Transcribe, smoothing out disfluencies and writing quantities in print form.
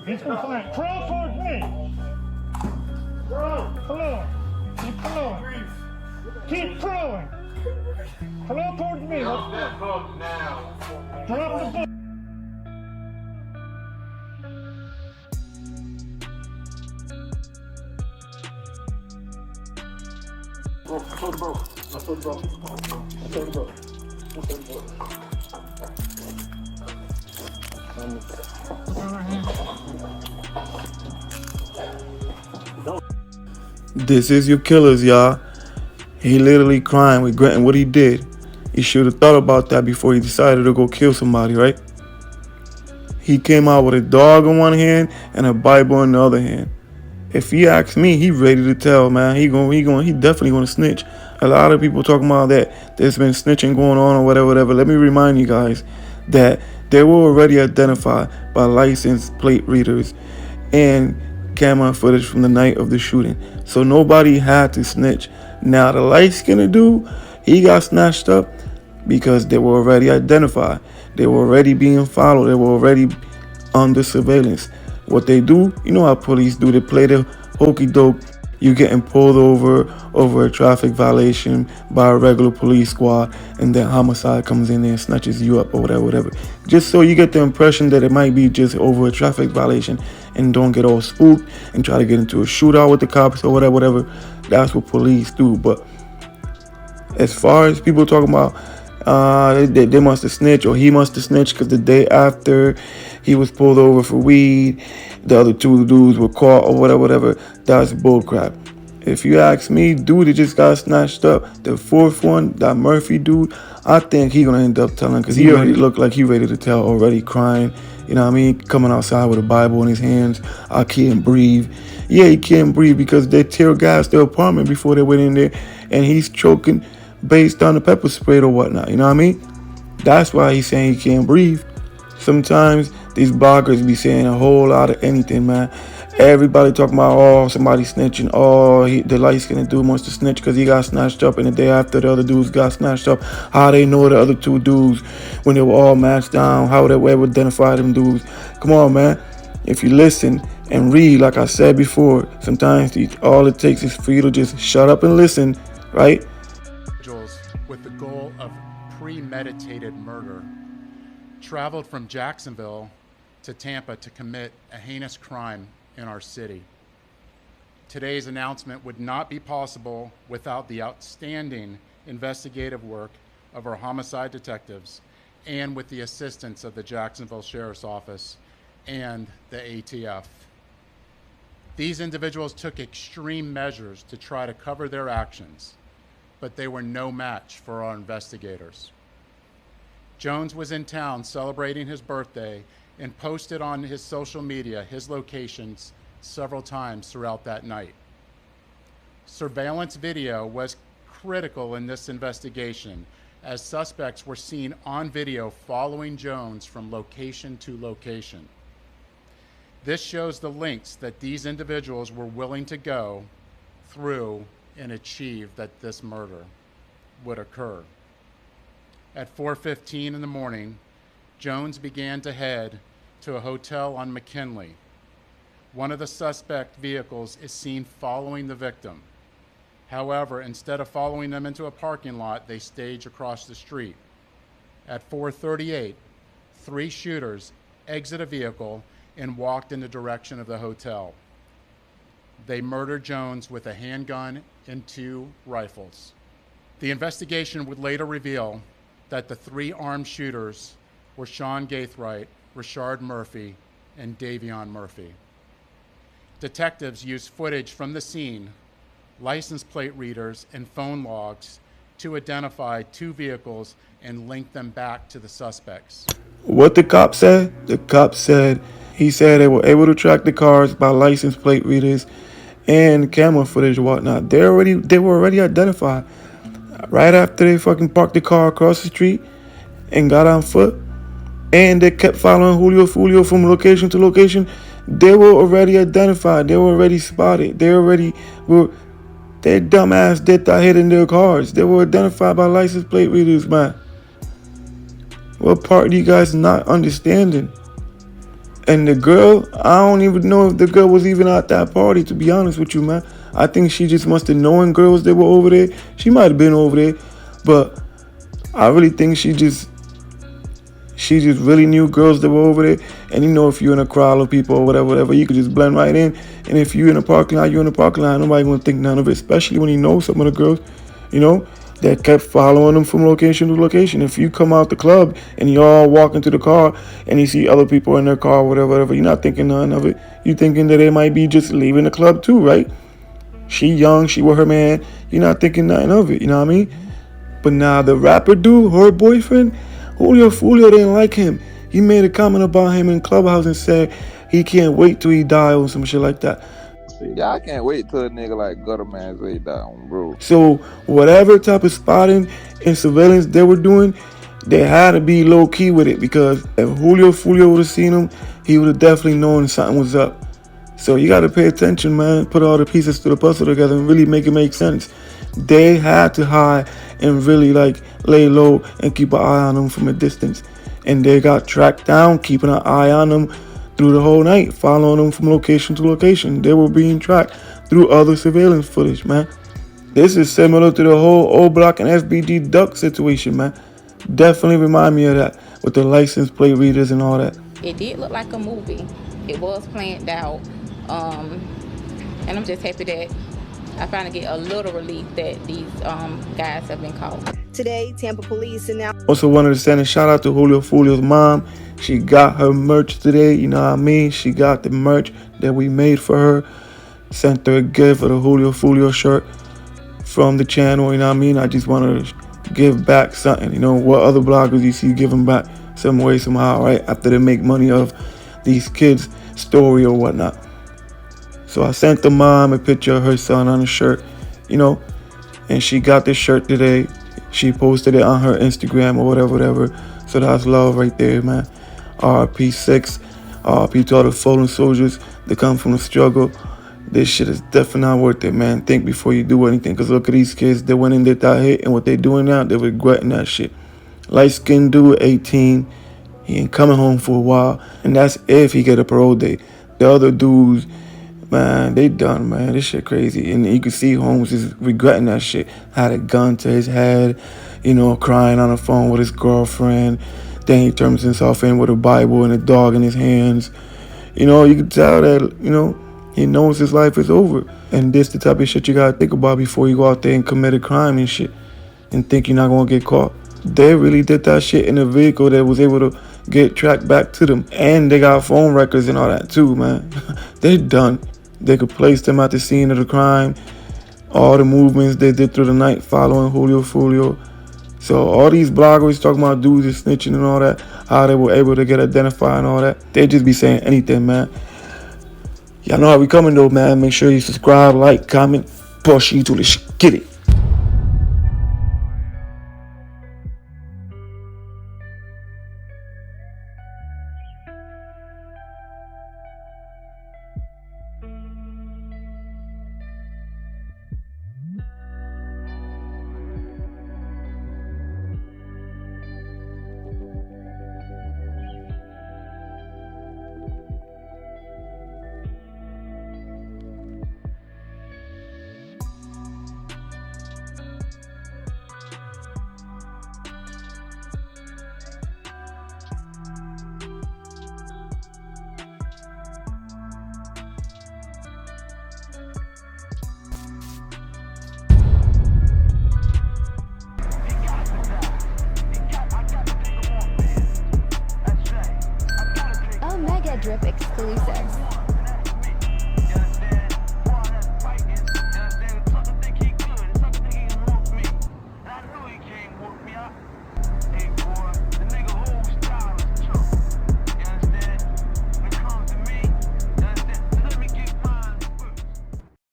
He's compliant. Crawl towards me. Hello. Keep crawling. Keep crawling. Crawl towards me. Drop that book now. Drop the book. This is your killers, y'all. He literally crying, regretting what he did. He should have thought about that before he decided to go kill somebody, right? He came out with a dog in one hand and a Bible in the other hand. If he asks me, he ready to tell, man. He definitely gonna snitch. A lot of people talking about that there's been snitching going on or whatever. Let me remind you guys that they were already identified by license plate readers and camera footage from the night of the shooting. So nobody had to snitch. Now the light-skinned dude, he got snatched up because they were already identified. They were already being followed. They were already under surveillance. What they do, you know how police do, they play the hokey doke. You getting pulled over a traffic violation by a regular police squad, and then homicide comes in there and snatches you up or whatever. Just so you get the impression that it might be just over a traffic violation, and don't get all spooked and try to get into a shootout with the cops or whatever. That's what police do. But as far as people talking about they must have snitched or he must have snitched because the day after he was pulled over for weed, the other two dudes were caught or whatever, that's bullcrap. If you ask me, dude, it just got snatched up. The fourth one, that Murphy dude, I think he gonna end up telling because he already looked like he ready to tell, already crying. You know what I mean? Coming outside with a Bible in his hands. I can't breathe. Yeah, he can't breathe because they tear gassed their apartment before they went in there, and he's choking based on the pepper spray or whatnot. You know what I mean? That's why he's saying he can't breathe. Sometimes these bloggers be saying a whole lot of anything, man. Everybody talking about, oh, somebody snitching. Oh, the light-skinned dude wants to snitch because he got snatched up, and the day after the other dudes got snatched up. How they know the other two dudes when they were all matched down? How they ever identify them dudes? Come on, man. If you listen and read, like I said before, sometimes all it takes is for you to just shut up and listen, right? With the goal of premeditated murder, traveled from Jacksonville to Tampa to commit a heinous crime in our city. Today's announcement would not be possible without the outstanding investigative work of our homicide detectives and with the assistance of the Jacksonville Sheriff's Office and the ATF. These individuals took extreme measures to try to cover their actions, but they were no match for our investigators. Jones was in town celebrating his birthday and posted on his social media his locations several times throughout that night. Surveillance video was critical in this investigation, as suspects were seen on video following Jones from location to location. This shows the lengths that these individuals were willing to go through and achieve that this murder would occur. At 4:15 in the morning, Jones began to head to a hotel on McKinley. One of the suspect vehicles is seen following the victim. However, instead of following them into a parking lot, they stage across the street. At 4:38, 3 shooters exit a vehicle and walked in the direction of the hotel. They murdered Jones with a handgun and 2 rifles. The investigation would later reveal that the 3 armed shooters were Sean Gaithright, Rashard Murphy, and Davion Murphy. Detectives used footage from the scene, license plate readers, and phone logs to identify 2 vehicles and link them back to the suspects. What the cop said? The cop said, he said they were able to track the cars by license plate readers and camera footage and whatnot. They were already identified. Right after they fucking parked the car across the street and got on foot, and they kept following Julio Foolio from location to location, they were already identified. They were already spotted. Their dumbass did that hit in their cars. They were identified by license plate readers, man. What part are you guys not understanding? And the girl, I don't even know if the girl was even at that party, to be honest with you, man. I think she just must have known girls that were over there. She might have been over there, but I really think she just really knew girls that were over there. And you know, if you're in a crowd of people or whatever, you could just blend right in. And if you're in a parking lot, you're in a parking lot. Nobody gonna think none of it, especially when you know some of the girls, you know, that kept following them from location to location. If you come out the club and you all walk into the car and you see other people in their car, whatever, you're not thinking none of it. You're thinking that they might be just leaving the club too, right? She young, she with her man. You're not thinking nothing of it, you know what I mean? But now the rapper dude, her boyfriend, Julio Foolio didn't like him. He made a comment about him in Clubhouse and said he can't wait till he die or some shit like that. Yeah, I can't wait till a nigga like Gutter Man say down, bro. So whatever type of spotting and surveillance they were doing, they had to be low key with it, because if Julio Foolio would have seen him, he would have definitely known something was up. So you got to pay attention, man. Put all the pieces to the puzzle together and really make it make sense. They had to hide and really like lay low and keep an eye on them from a distance. And they got tracked down, keeping an eye on them through the whole night, following them from location to location. They were being tracked through other surveillance footage, man. This is similar to the whole O Block and FBG Duck situation, man. Definitely remind me of that with the license plate readers and all that. It did look like a movie. It was planned out. And I'm just happy that I finally get a little relief that these guys have been caught. Today, Tampa police announced. Also wanted to send a shout out to Julio Foolio's mom. She got her merch today, you know what I mean? She got the merch that we made for her. Sent her a gift of the Julio Foolio shirt from the channel, you know what I mean? I just wanted to give back something, you know, what other bloggers you see giving back some way, somehow, right? After they make money off these kids' story or whatnot. So I sent the mom a picture of her son on the shirt, you know, and she got this shirt today. She posted it on her Instagram or whatever. So that's love right there, man. RP 6, RP to all the fallen soldiers that come from the struggle. This shit is definitely not worth it, man. Think before you do anything, because look at these kids. They went in there, got hit, and what they doing now, they're regretting that shit. Light-skinned dude, 18. He ain't coming home for a while, and that's if he get a parole date. The other dudes, man, they done, man. This shit crazy. And you can see Holmes is regretting that shit. Had a gun to his head, you know, crying on the phone with his girlfriend. Then he turns himself in with a Bible and a dog in his hands. You know, you can tell that, you know, he knows his life is over. And this the type of shit you gotta think about before you go out there and commit a crime and shit and think you're not gonna get caught. They really did that shit in a vehicle that was able to get tracked back to them. And they got phone records and all that too, man. They done. They could place them at the scene of the crime. All the movements they did through the night following Julio Foolio. So all these bloggers talking about dudes is snitching and all that, how they were able to get identified and all that. They just be saying anything, man. Y'all know how we coming though, man. Make sure you subscribe, like, comment, push you to the shit. Get it. Omegadrip exclusives.